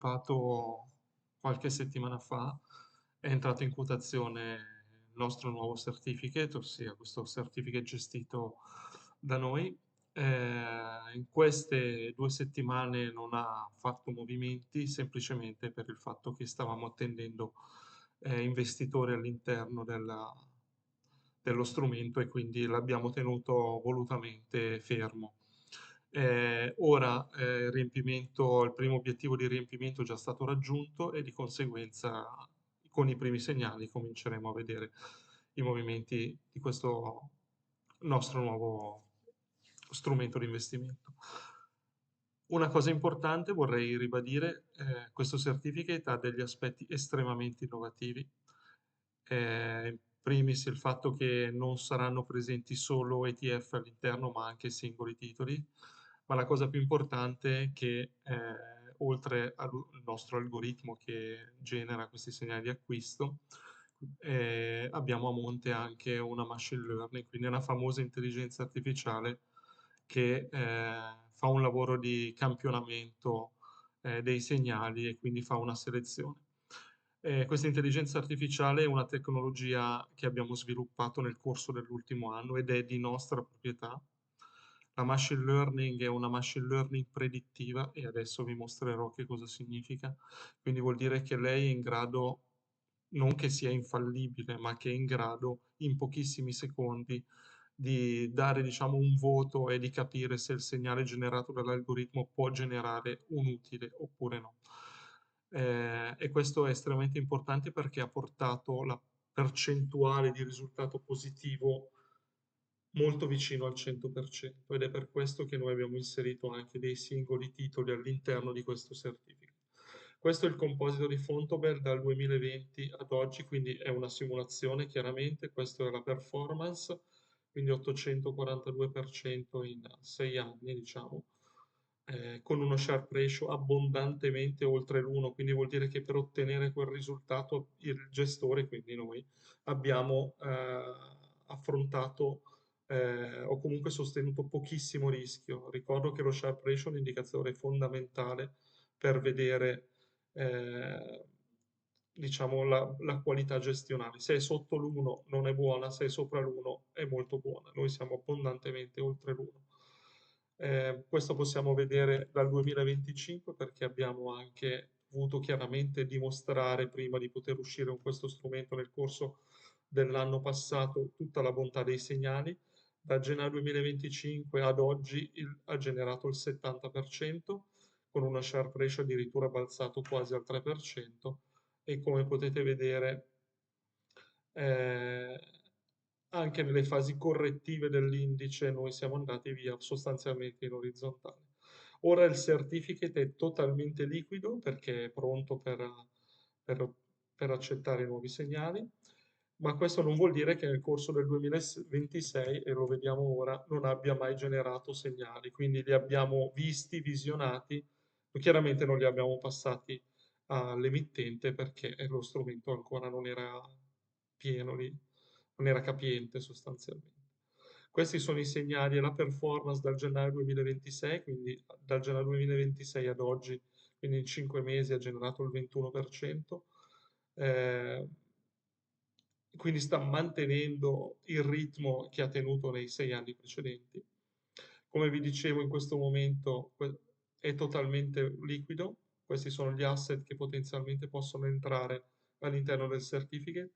anticipato qualche settimana fa, è entrato in quotazione il nostro nuovo certificate, ossia questo certificate gestito da noi. In queste 2 settimane non ha fatto movimenti semplicemente per il fatto che stavamo attendendo investitori all'interno dello strumento e quindi l'abbiamo tenuto volutamente fermo. Ora il primo obiettivo di riempimento è già stato raggiunto e di conseguenza con i primi segnali cominceremo a vedere i movimenti di questo nostro nuovo strumento di investimento. Una cosa importante vorrei ribadire, questo certificate ha degli aspetti estremamente innovativi. In primis il fatto che non saranno presenti solo ETF all'interno, ma anche singoli titoli. Ma la cosa più importante è che oltre al nostro algoritmo che genera questi segnali di acquisto, abbiamo a monte anche una machine learning, quindi una famosa intelligenza artificiale che fa un lavoro di campionamento dei segnali e quindi fa una selezione. Questa intelligenza artificiale è una tecnologia che abbiamo sviluppato nel corso dell'ultimo anno ed è di nostra proprietà. La machine learning è una machine learning predittiva e adesso vi mostrerò che cosa significa. Quindi vuol dire che lei è in grado, non che sia infallibile, ma che è in grado in pochissimi secondi di dare, diciamo, un voto e di capire se il segnale generato dall'algoritmo può generare un utile oppure no. E questo è estremamente importante perché ha portato la percentuale di risultato positivo molto vicino al 100% ed è per questo che noi abbiamo inserito anche dei singoli titoli all'interno di questo certificate. Questo è il composito di Fontobel dal 2020 ad oggi, quindi è una simulazione chiaramente, questa è la performance, quindi 842% in 6 anni, diciamo, con uno Sharpe ratio abbondantemente oltre l'1, quindi vuol dire che per ottenere quel risultato il gestore, quindi noi, abbiamo affrontato o comunque sostenuto pochissimo rischio. Ricordo che lo Sharpe ratio è un indicatore fondamentale per vedere diciamo la qualità gestionale. Se è sotto l'1 non è buona, se è sopra l'1 è molto buona. Noi siamo abbondantemente oltre l'1. Questo possiamo vedere dal 2025 perché abbiamo anche voluto chiaramente dimostrare prima di poter uscire con questo strumento nel corso dell'anno passato tutta la bontà dei segnali. Da gennaio 2025 ad oggi ha generato il 70%, con una Sharpe ratio addirittura balzato quasi al 3% e come potete vedere eh, anche nelle fasi correttive dell'indice noi siamo andati via sostanzialmente in orizzontale. Ora il certificate è totalmente liquido perché è pronto per- per accettare i nuovi segnali, ma questo non vuol dire che nel corso del 2026, e lo vediamo ora, non abbia mai generato segnali, quindi li abbiamo visti, visionati, chiaramente non li abbiamo passati all'emittente perché lo strumento ancora non era pieno, non era capiente sostanzialmente. Questi sono i segnali e la performance dal gennaio 2026, quindi dal gennaio 2026 ad oggi, quindi in 5 mesi ha generato il 21%, eh, quindi sta mantenendo il ritmo che ha tenuto nei 6 anni precedenti. Come vi dicevo, in questo momento è totalmente liquido, questi sono gli asset che potenzialmente possono entrare all'interno del certificate.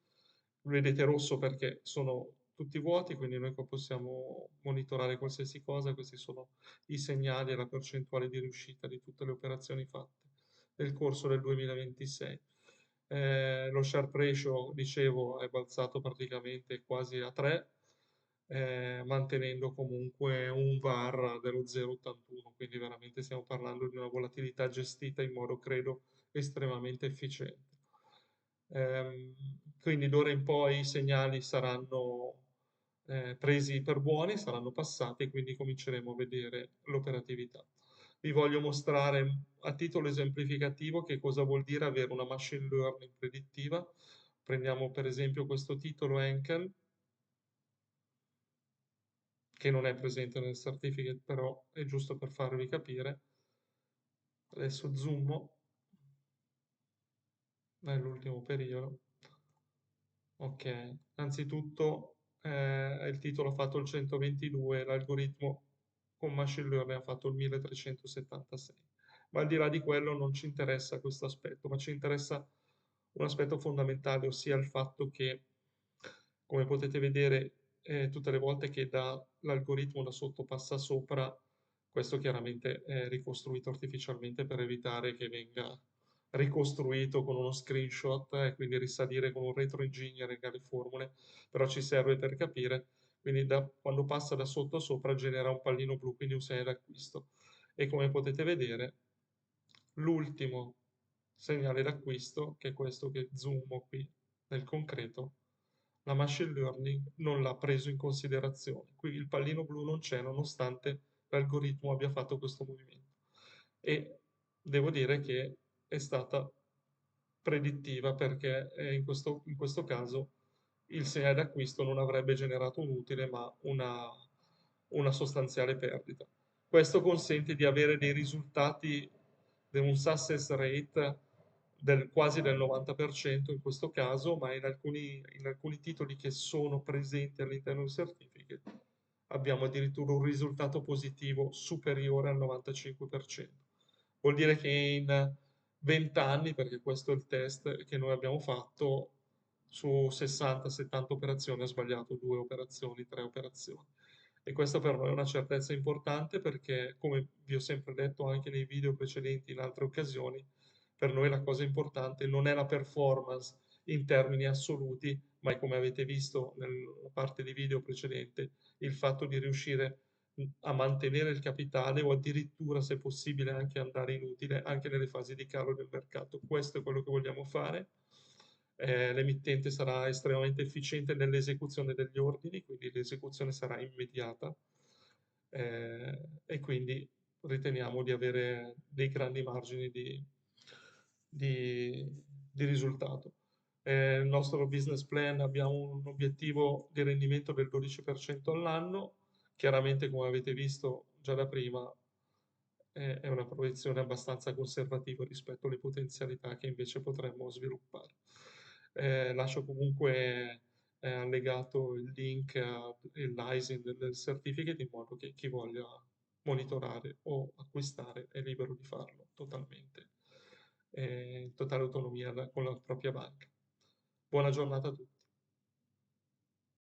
Vedete rosso perché sono tutti vuoti, quindi noi qua possiamo monitorare qualsiasi cosa. Questi sono i segnali e la percentuale di riuscita di tutte le operazioni fatte nel corso del 2026. Lo Sharpe ratio, dicevo, è balzato praticamente quasi a 3, mantenendo comunque un VAR dello 0,81, quindi veramente stiamo parlando di una volatilità gestita in modo, credo, estremamente efficiente. Quindi d'ora in poi i segnali saranno presi per buoni, saranno passati e quindi cominceremo a vedere l'operatività. Vi voglio mostrare a titolo esemplificativo che cosa vuol dire avere una machine learning predittiva. Prendiamo per esempio questo titolo Henkel, che non è presente nel certificate, però è giusto per farvi capire. Adesso zoom. nell'ultimo periodo. Ok, anzitutto il titolo ha fatto il 122, l'algoritmo con machine learning ha fatto il 1376. Ma al di là di quello non ci interessa questo aspetto, ma ci interessa un aspetto fondamentale, ossia il fatto che, come potete vedere, tutte le volte che l'algoritmo da sotto passa sopra, questo chiaramente è ricostruito artificialmente per evitare che venga ricostruito con uno screenshot e quindi risalire con un retroengineering alle formule, però ci serve per capire. Quindi quando passa da sotto a sopra genera un pallino blu, quindi un segnale d'acquisto. E come potete vedere, l'ultimo segnale d'acquisto, che è questo che zoomo qui nel concreto, la machine learning non l'ha preso in considerazione. Qui il pallino blu non c'è nonostante l'algoritmo abbia fatto questo movimento. E devo dire che è stata predittiva perché in questo caso il segnale d'acquisto non avrebbe generato un utile ma una sostanziale perdita. Questo consente di avere dei risultati di un success rate quasi del 90% in questo caso, ma in alcuni titoli che sono presenti all'interno del certificate abbiamo addirittura un risultato positivo superiore al 95%. Vuol dire che in 20 anni, perché questo è il test che noi abbiamo fatto, su 60-70 operazioni ha sbagliato 2 operazioni, 3 operazioni. E questo per noi è una certezza importante perché, come vi ho sempre detto anche nei video precedenti in altre occasioni, per noi la cosa importante non è la performance in termini assoluti, ma è come avete visto nella parte di video precedente, il fatto di riuscire a mantenere il capitale o addirittura, se possibile, anche andare in utile anche nelle fasi di calo del mercato. Questo è quello che vogliamo fare. L'emittente sarà estremamente efficiente nell'esecuzione degli ordini, quindi l'esecuzione sarà immediata e quindi riteniamo di avere dei grandi margini di- di risultato. Il nostro business plan abbiamo un obiettivo di rendimento del 12% all'anno, chiaramente come avete visto già da prima è una proiezione abbastanza conservativa rispetto alle potenzialità che invece potremmo sviluppare. Lascio comunque allegato il link e l'ISIN del certificate in modo che chi voglia monitorare o acquistare è libero di farlo totalmente, in totale autonomia con la propria banca. Buona giornata a tutti.